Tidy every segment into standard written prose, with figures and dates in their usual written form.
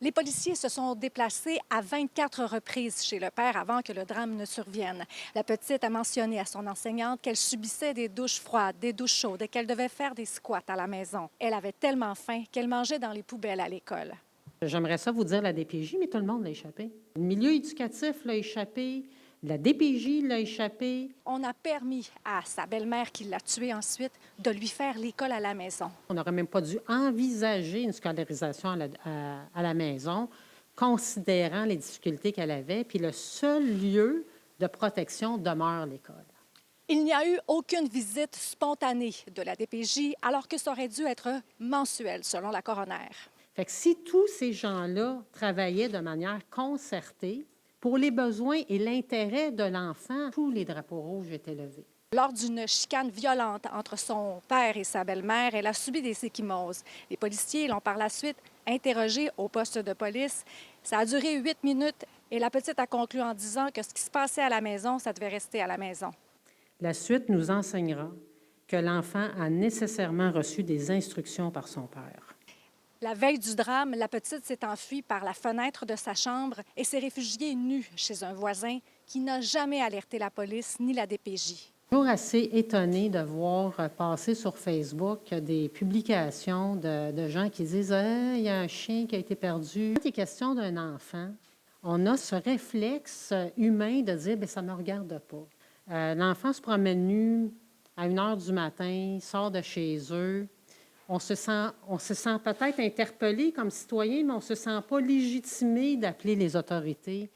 Les policiers se sont déplacés à 24 reprises chez le père avant que le drame ne survienne. La petite a mentionné à son enseignante qu'elle subissait des douches froides, des douches chaudes et qu'elle devait faire des squats à la maison. Elle avait tellement faim qu'elle mangeait dans les poubelles à l'école. J'aimerais ça vous dire la DPJ, mais tout le monde l'a échappé. Le milieu éducatif l'a échappé, la DPJ l'a échappé. On a permis à sa belle-mère, qui l'a tuée ensuite, de lui faire l'école à la maison. On n'aurait même pas dû envisager une scolarisation à la maison, considérant les difficultés qu'elle avait. Puis le seul lieu de protection demeure l'école. Il n'y a eu aucune visite spontanée de la DPJ, alors que ça aurait dû être mensuel, selon la coroner. Fait que si tous ces gens-là travaillaient de manière concertée, pour les besoins et l'intérêt de l'enfant, tous les drapeaux rouges étaient levés. Lors d'une chicane violente entre son père et sa belle-mère, elle a subi des ecchymoses. Les policiers l'ont par la suite interrogée au poste de police. Ça a duré 8 minutes et la petite a conclu en disant que ce qui se passait à la maison, ça devait rester à la maison. La suite nous enseignera que l'enfant a nécessairement reçu des instructions par son père. La veille du drame, la petite s'est enfuie par la fenêtre de sa chambre et s'est réfugiée nue chez un voisin qui n'a jamais alerté la police ni la DPJ. Toujours assez étonnée de voir passer sur Facebook des publications de gens qui disent il y a un chien qui a été perdu. Quand il est question d'un enfant, on a ce réflexe humain de dire ça ne me regarde pas. L'enfant se promène nu à 1 heure du matin, sort de chez eux. On se sent peut-être interpellé comme citoyen, mais on ne se sent pas légitimé d'appeler les autorités.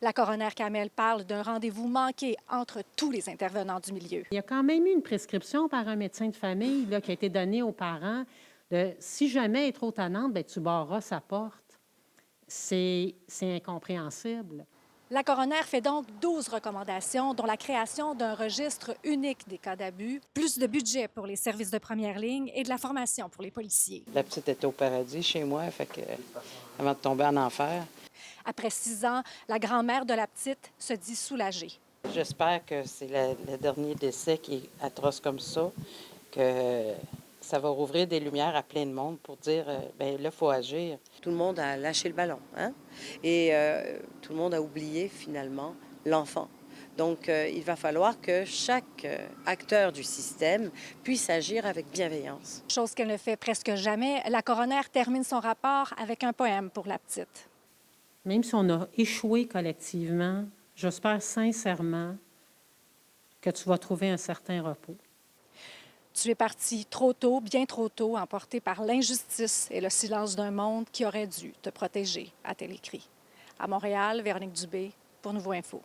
La coroner Kamel parle d'un rendez-vous manqué entre tous les intervenants du milieu. Il y a quand même eu une prescription par un médecin de famille là, qui a été donnée aux parents de si jamais elle est trop tannante, bien, tu barreras sa porte. C'est incompréhensible. La coroner fait donc 12 recommandations, dont la création d'un registre unique des cas d'abus, plus de budget pour les services de première ligne et de la formation pour les policiers. La petite était au paradis chez moi, fait que, avant de tomber en enfer. Après 6 ans, la grand-mère de la petite se dit soulagée. J'espère que c'est le dernier décès qui est atroce comme ça, que ça va rouvrir des lumières à plein de monde pour dire, bien là, il faut agir. Tout le monde a lâché le ballon, hein? Et tout le monde a oublié finalement l'enfant. Donc, il va falloir que chaque acteur du système puisse agir avec bienveillance. Chose qu'elle ne fait presque jamais, la coroner termine son rapport avec un poème pour la petite. Même si on a échoué collectivement, j'espère sincèrement que tu vas trouver un certain repos. Tu es parti trop tôt, bien trop tôt, emporté par l'injustice et le silence d'un monde qui aurait dû te protéger, a-t-elle écrit. À Montréal, Véronique Dubé, pour Nouveau Info.